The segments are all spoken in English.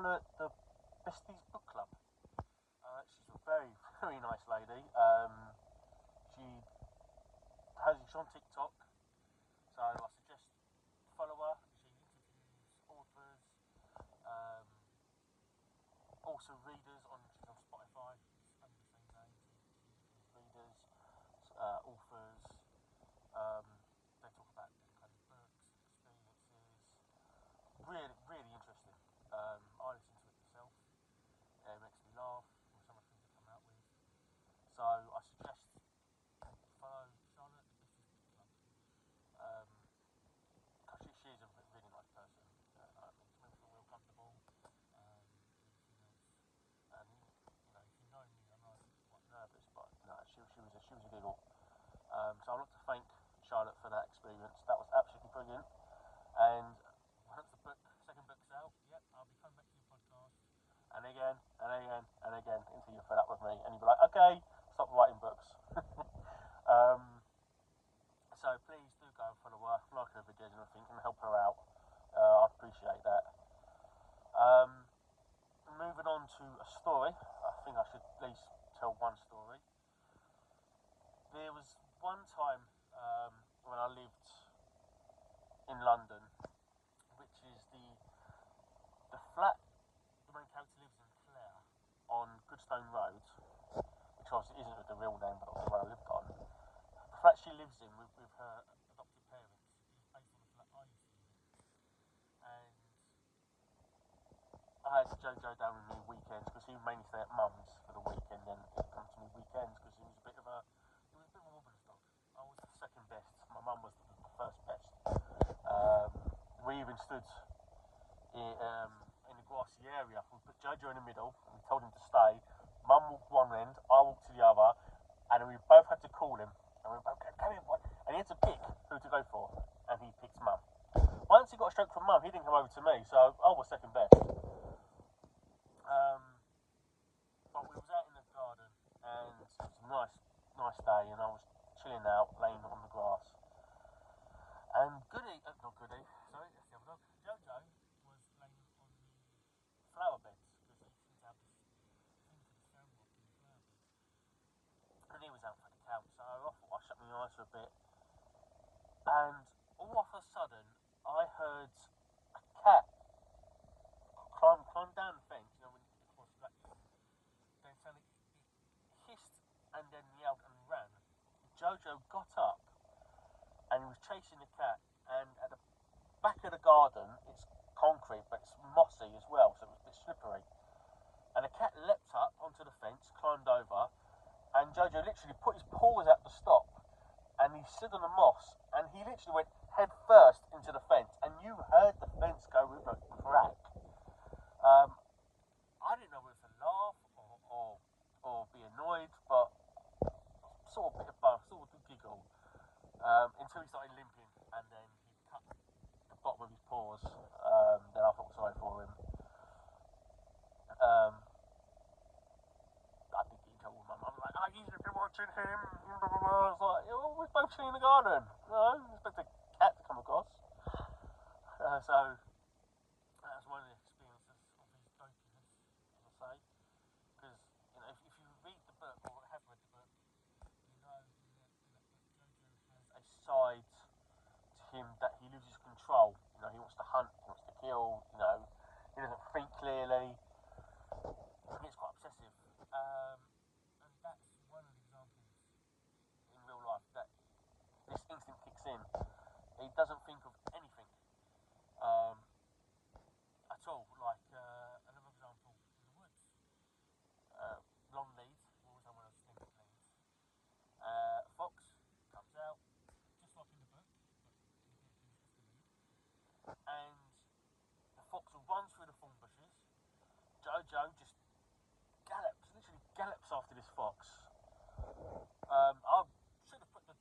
Charlotte, the Besties Book Club. She's a very, very nice lady. She's on TikTok, so I suggest follow her. She interviews authors, also readers. She's on Spotify. It's under the same name. Readers, authors. They talk about different kind of books, experiences. Really, really interesting. I listen to it myself. It makes me laugh with some of the things they come out with. So I suggest follow Charlotte, the Besties Book Club. Because she is a really nice person. It makes me feel real comfortable. Everything else. And if you know me, I know I'm quite nervous, but no, she was a giggle. So I'd like to thank Charlotte for that experience. That was absolutely brilliant. And once the second book's out, I'll be coming back to your podcast. And again, until you're fed up with me. And you'll be like, okay, stop writing books. So please do go and follow her, like her videos and everything, and help her out. I'd appreciate that. Moving on to a story. I think I should at least tell one story. There was one time when I lived in London, which is the flat the main character lives in, Claire, on Goodstone Road, which obviously isn't the real name, but obviously where I lived on. The flat she lives in with her adopted parents is based on the flat I used to live in. And I had Jojo down with me weekends because he would mainly stay at mum's for the weekend, and he'd come to me weekends because he was a bit of a wobbler's dog. I was the second best. My mum was the first best. We even stood in the grassy area. We put Jojo in the middle and we told him to stay. Mum walked one end, I walked to the other, and we both had to call him. And we were both, come here, boy. And he had to pick who to go for, and he picked Mum. Once he got a stroke from Mum, he didn't come over to me, so I was second best. But we was out in the garden, and it was a nice day, and I was chilling out, laying on the grass. And Goody, not Goody, sorry, that's the other dog. Jojo was laying on the flower beds because he seemed to have this thing for the sound rock in the flower beds. And he was out for the count, so I thought I'd shut my eyes for a bit. And all of a sudden, I heard a cat climb down the fence, when you cross that. Then suddenly it hissed and then yelled and ran. Jojo got up and he was chasing the cat, and at the back of the garden, it's concrete but it's mossy as well, so it was a bit slippery. And the cat leapt up onto the fence, climbed over, and Jojo literally put his paws out to stop, and he stood on the moss, and he literally went head first into the fence, and you heard the fence go with a crack. I didn't know whether to laugh or be annoyed, but sort of a bit of both, sort of giggle, until he started limping, and then he cut the bottom of his paws. Then I felt sorry for him. I did get in trouble with my mum. Like, you should have been watching him. Blah, blah, blah. I was like, we're both chilling in the garden. Expect a cat to come across. So that was one of the experiences of his dokiness, as I say. Because if you read the book or have read the book, you know that Jojo has a side to him that he loses control. He wants to hunt, he wants to kill. He doesn't think clearly. He gets quite obsessive. And that's one of the examples in real life that this instinct kicks in. He doesn't think of anything at all. Like another example in the woods. Long leads, always someone else thinks leads. A fox comes out, just like in the book, but he's off the lead. And the fox will run through the thorn bushes. Jojo just literally gallops after this fox. I should have put the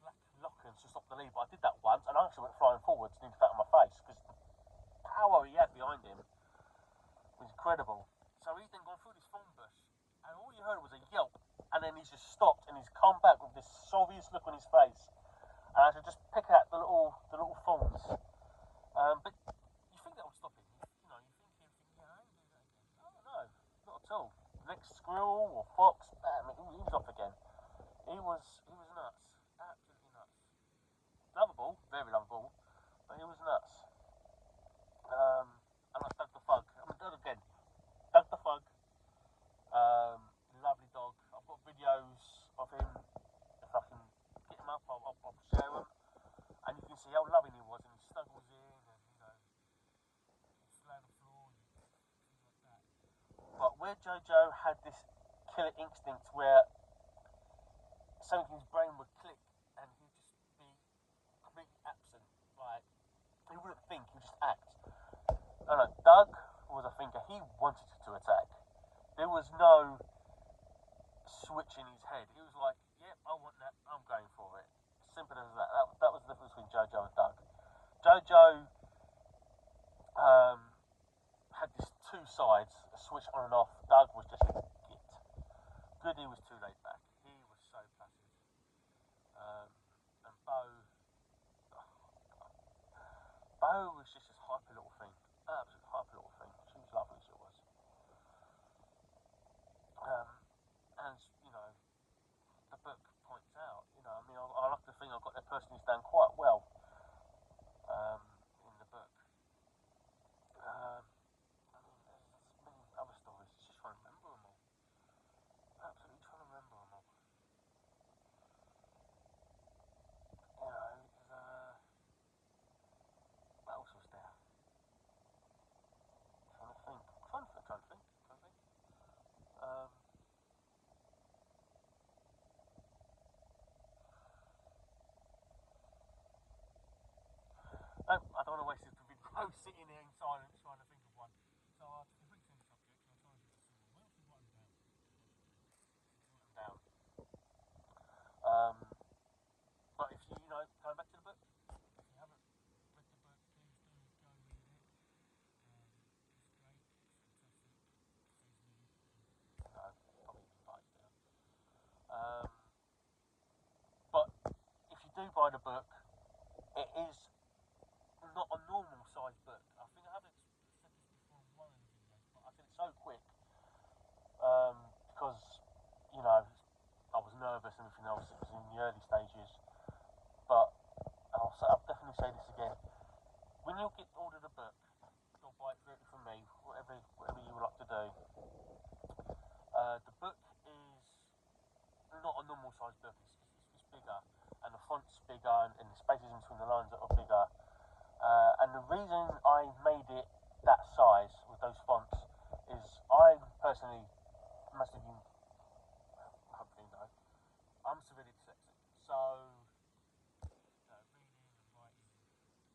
black lockers to stop the lead, but I did that once, and I actually went flying forwards and nearly fell on my face, because the power he had behind him was incredible. So he's then gone through this thorn bush, and all you heard was a yelp, and then he's just stopped, and he's come back with this sorriest look on his face, and I should just pick out the little thorns. But you think that would stop him? You think he'd think, I ain't doing how loving he was, and he snuggles in, and he'd lay on the floor and things like that. But where Jojo had this killer instinct where something in his brain would click and he'd just be completely absent, like he wouldn't think, he'd just act. I don't know, Doug was a thinker, he wanted to attack. There was no switch in his head. He was like, yep, I want that, I'm going for it. Simple as that. That was the difference between Jojo and Doug. Jojo had these two sides, a switch on and off. Doug was just a git. Goody was too laid back. He was so placid. And Bo was just this hyper little thing. Absolute hyper little thing. She was lovely, she was. And the book points out, I like to think I've got their personalities down quite well in the book. There's many other stories, just trying to remember them all. Absolutely trying to remember them all. What else was there? Trying to think. I don't want to waste the video sitting here in silence trying to think of one. So I'll bring some subjects and I'll try and think of some. What else is writing down? But if you, going back to the book, if you haven't read the book, please do go read it. It's great, it's fantastic. Probably advice there. But if you do buy the book, it is not a normal size book. I think I haven't said this before in one of the videos, but I said it's so quick because I was nervous and everything else. It was in the early stages, but I'll definitely say this again. When you order the book, or buy it directly from me, whatever you would like to do. The book is not a normal size book. It's bigger, and the font's bigger, and the spaces in between the lines are bigger. And the reason I made it that size with those fonts is I personally, most of you hopefully know, I'm severely dyslexic. So, reading and writing,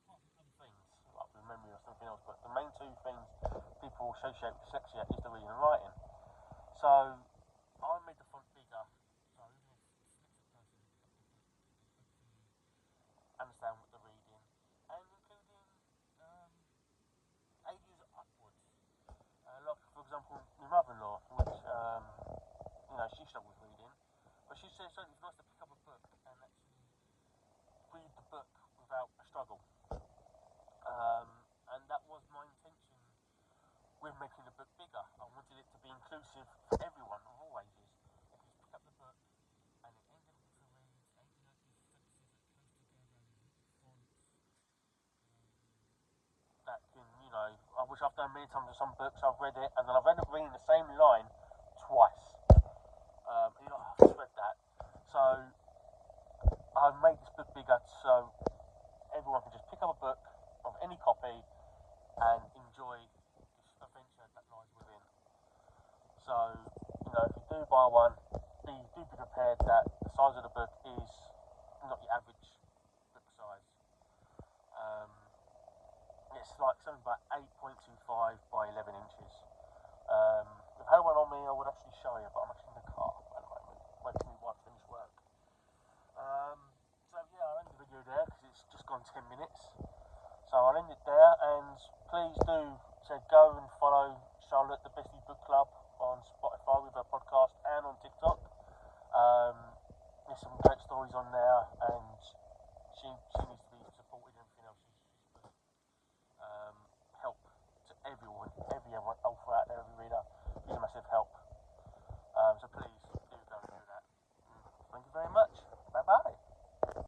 apart from other things, like memory or something else, but the main two things people associate with dyslexia is the reading and writing. So, I made the font bigger, so even a dyslexic person can pick up the book and hopefully understand what they're reading, and including ages upwards. Like, for example, my mother-in-law, which, she struggles with reading, but she says it's nice to pick up a book and actually read the book without a struggle. And that was my intention with making the book bigger. I wanted it to be inclusive for everyone of all ages. They could just pick up the book and it ain't difficult to read, it ain't these sentences that close together, these fonts. That can, which I've done many times with some books, I've read it and then I've ended up reading the same line twice. I've just read that. So I've made this book bigger so everyone can just pick up a book of any copy and enjoy this adventure that lies within. So, if you do buy one, do be prepared that the size of the book is not your average book size. It's like something about 8.25 by 11 inches. If I had one on me, I would actually show you, but